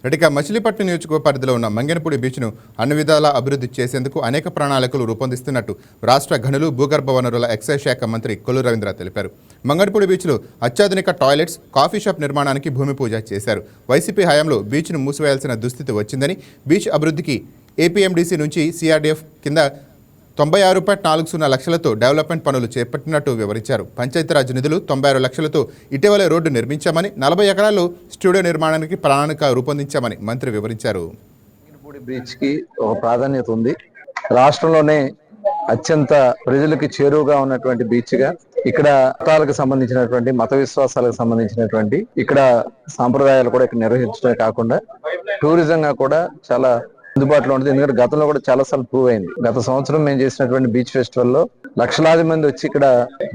ఇక మచిలీపట్నం నియోజకవర్గ పరిధిలో ఉన్న మంగెనపూడి బీచ్ను అన్ని విధాలా అభివృద్ధి చేసేందుకు అనేక ప్రణాళికలు రూపొందిస్తున్నట్టు రాష్ట్ర గనులు భూగర్భ వనరుల ఎక్సైజ్ శాఖ మంత్రి కొల్లు రవీంద్ర తెలిపారు. మంగెనపూడి బీచ్లో అత్యాధునిక టాయిలెట్స్, కాఫీ షాప్ నిర్మాణానికి భూమి పూజ చేశారు. వైసీపీ హయాంలో బీచ్ను మూసివేయాల్సిన దుస్థితి వచ్చిందని, బీచ్ అభివృద్ధికి ఏపీఎండీసీ నుంచి సిఆర్డీఎఫ్ కింద 96.40 లక్షలతో డెవలప్మెంట్ పనులు చేపట్టినట్టు వివరించారు. పంచాయతీరాజ్ నిధులు 96 లక్షలతో ఇటీవలే రోడ్డు నిర్మించామని, 40 ఎకరాల్లో స్టూడియో నిర్మాణానికి ప్రణాళిక రూపొందించామని మంత్రి వివరించారు. బీచ్ కి ఒక ప్రాధాన్యత ఉంది. రాష్ట్రంలోనే అత్యంత ప్రజలకు చేరువుగా ఉన్నటువంటి బీచ్ గా, ఇక్కడ మతాలకు సంబంధించినటువంటి మత విశ్వాసాలకు సంబంధించినటువంటి ఇక్కడ సాంప్రదాయాలు కూడా ఇక్కడ నిర్వహించడమే కాకుండా టూరిజం గా కూడా చాలా అందుబాటులో ఉంటుంది. ఎందుకంటే గతంలో కూడా చాలా సార్లు ప్రూవ్ అయింది. గత సంవత్సరం మేము చేసినటువంటి బీచ్ ఫెస్టివల్ లో లక్షలాది మంది వచ్చి ఇక్కడ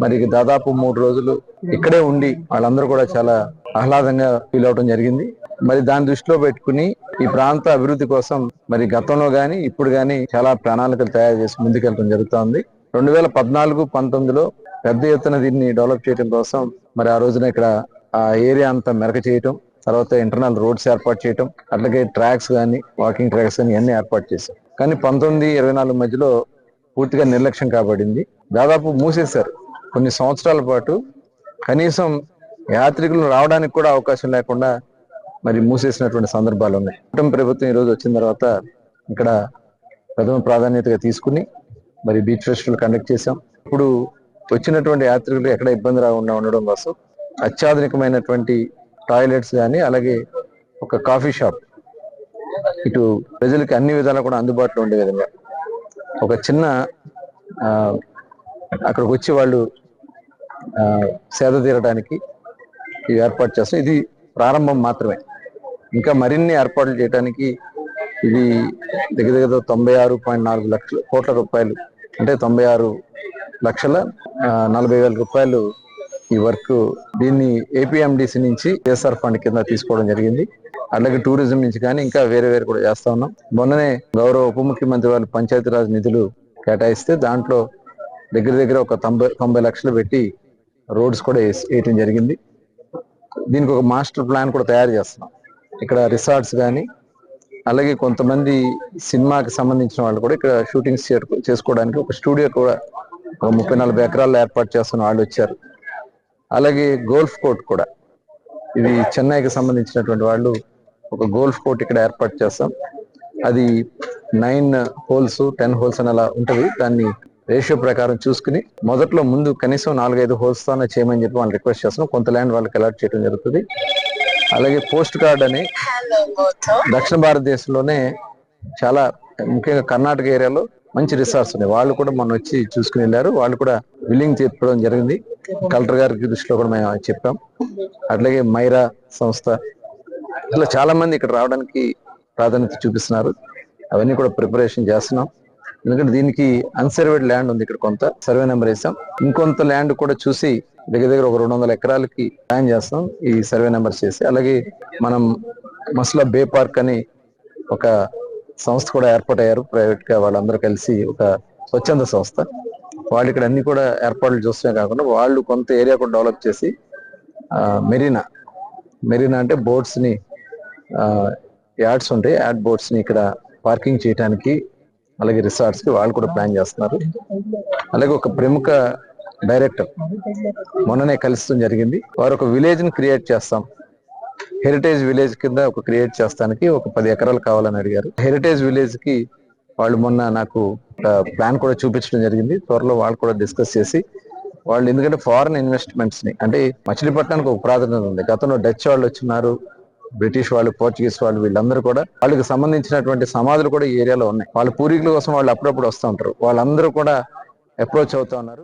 మరి దాదాపు 3 రోజులు ఇక్కడే ఉండి వాళ్ళందరూ కూడా చాలా ఆహ్లాదంగా ఫీల్ అవడం జరిగింది. మరి దాన్ని దృష్టిలో పెట్టుకుని ఈ ప్రాంత అభివృద్ధి కోసం మరి గతంలో గాని ఇప్పుడు గాని చాలా ప్రణాళికలు తయారు చేసి ముందుకెళ్ళడం జరుగుతోంది. 2014-19లో పెద్ద ఎత్తున దీన్ని డెవలప్ చేయడం కోసం మరి ఆ రోజున ఇక్కడ ఆ ఏరియా అంతా మెరక చేయటం, తర్వాత ఇంటర్నల్ రోడ్స్ ఏర్పాటు చేయటం, అట్లాగే ట్రాక్స్ కానీ వాకింగ్ ట్రాక్స్ కానీ అన్ని ఏర్పాటు చేశాం. కానీ 19-24 మధ్యలో పూర్తిగా నిర్లక్ష్యం కాబడింది. దాదాపు మూసేశారు. కొన్ని సంవత్సరాల పాటు కనీసం యాత్రికులు రావడానికి కూడా అవకాశం లేకుండా మరి మూసేసినటువంటి సందర్భాలు ఉన్నాయి. ప్రభుత్వం ఈ రోజు వచ్చిన తర్వాత ఇక్కడ ప్రథమ ప్రాధాన్యతగా తీసుకుని మరి బీచ్ ఫెస్టివల్ కండక్ట్ చేశాం. ఇప్పుడు వచ్చినటువంటి యాత్రికులు ఎక్కడ ఇబ్బంది రాకుండా ఉండడం కోసం అత్యాధునికమైనటువంటి టాయిలెట్స్ కానీ, అలాగే ఒక కాఫీ షాప్ ఇటు ప్రజలకి అన్ని విధాలా కూడా అందుబాటులో ఉండే విధంగా ఒక చిన్న అక్కడికి వచ్చి వాళ్ళు సేద తీరడానికి ఇవి ఏర్పాటు చేస్తాం. ఇది ప్రారంభం మాత్రమే. ఇంకా మరిన్ని ఏర్పాట్లు చేయడానికి ఇది దగ్గర 96.4 కోట్ల రూపాయలు, అంటే 96,40,000 రూపాయలు ఈ వర్క్. దీన్ని ఏపీఎండీసీ నుంచి కేఎస్ఆర్ ఫండ్ కింద తీసుకోవడం జరిగింది. అలాగే టూరిజం నుంచి కానీ ఇంకా వేరే కూడా చేస్తా ఉన్నాం. మొన్ననే గౌరవ ఉప ముఖ్యమంత్రి వాళ్ళు పంచాయతీరాజ్ నిధులు కేటాయిస్తే దాంట్లో దగ్గర ఒక 90 లక్షలు పెట్టి రోడ్స్ కూడా వేయటం జరిగింది. దీనికి ఒక మాస్టర్ ప్లాన్ కూడా తయారు చేస్తున్నాం. ఇక్కడ రిసార్ట్స్ కానీ, అలాగే కొంతమంది సినిమాకి సంబంధించిన వాళ్ళు కూడా ఇక్కడ షూటింగ్స్ చేసుకోవడానికి ఒక స్టూడియో కూడా ఒక 30-40 ఎకరాల్లో ఏర్పాటు చేస్తున్న వాళ్ళు వచ్చారు. అలాగే గోల్ఫ్ కోర్ట్ కూడా, ఇది చెన్నైకి సంబంధించినటువంటి వాళ్ళు ఒక గోల్ఫ్ కోర్ట్ ఇక్కడ ఏర్పాటు చేస్తాం. అది 9 హోల్స్ 10 హోల్స్ అని అలా ఉంటుంది. దాన్ని రేషియో ప్రకారం చూసుకుని మొదట్లో ముందు కనీసం 4-5 హోల్స్ తోనే చేయమని చెప్పి వాళ్ళు రిక్వెస్ట్ చేస్తున్నాం. కొంత ల్యాండ్ వాళ్ళకి అలాట్ చేయడం జరుగుతుంది. అలాగే పోస్ట్ కార్డ్ అని దక్షిణ భారతదేశంలోనే చాలా ముఖ్యంగా కర్ణాటక ఏరియాలో మంచి రిసార్ట్స్ ఉన్నాయి. వాళ్ళు కూడా మొన్న వచ్చి చూసుకుని వెళ్ళారు. వాళ్ళు కూడా బిల్లింగ్ చెప్పడం జరిగింది. కలెక్టర్ గారికి దృష్టిలో కూడా మేము చెప్పాం. అట్లాగే మైరా సంస్థ, ఇట్లా చాలా మంది ఇక్కడ రావడానికి ప్రాధాన్యత చూపిస్తున్నారు. అవన్నీ కూడా ప్రిపరేషన్ చేస్తున్నాం. ఎందుకంటే దీనికి అన్సర్వేడ్ ల్యాండ్ ఉంది. ఇక్కడ కొంత సర్వే నెంబర్ వేసాం. ఇంకొంత ల్యాండ్ కూడా చూసి దగ్గర ఒక 200 ఎకరాలకి ప్లాన్ చేస్తాం ఈ సర్వే నెంబర్స్ చేసి. అలాగే మనం మస్లా బే పార్క్ అని ఒక సంస్థ కూడా ఏర్పాటయ్యారు. ప్రైవేట్ గా వాళ్ళందరూ కలిసి ఒక స్వచ్ఛంద సంస్థ. వాళ్ళు ఇక్కడ అన్ని కూడా ఏర్పాట్లు చూస్తూనే కాకుండా వాళ్ళు కొంత ఏరియా కూడా డెవలప్ చేసి మెరీనా అంటే బోట్స్ ని, యాడ్స్ ఉంటాయి, యాడ్ బోట్స్ ని ఇక్కడ పార్కింగ్ చేయడానికి, అలాగే రిసార్ట్స్ కి వాళ్ళు కూడా ప్లాన్ చేస్తున్నారు. అలాగే ఒక ప్రముఖ డైరెక్టర్ మొన్ననే కలుస్తూ జరిగింది. వారు ఒక విలేజ్ ని క్రియేట్ చేస్తాం, హెరిటేజ్ విలేజ్ కింద ఒక క్రియేట్ చేస్తానికి ఒక 10 ఎకరాలు కావాలని అడిగారు. హెరిటేజ్ విలేజ్ కి వాళ్ళు మొన్న నాకు ప్లాన్ కూడా చూపించడం జరిగింది. త్వరలో వాళ్ళు కూడా డిస్కస్ చేసి వాళ్ళు, ఎందుకంటే ఫారెన్ ఇన్వెస్ట్మెంట్స్ ని, అంటే మచిలీపట్నానికి ఒక ప్రాధాన్యత ఉంది. గతంలో డచ్ వాళ్ళు వచ్చినారు, బ్రిటిష్ వాళ్ళు, పోర్చుగీస్ వాళ్ళు, వీళ్ళందరూ కూడా వాళ్ళకి సంబంధించినటువంటి సమాధులు కూడా ఈ ఏరియాలో ఉన్నాయి. వాళ్ళ పూర్వీకుల కోసం వాళ్ళు అప్పుడప్పుడు వస్తూ ఉంటారు. వాళ్ళందరూ కూడా అప్రోచ్ అవుతా ఉన్నారు.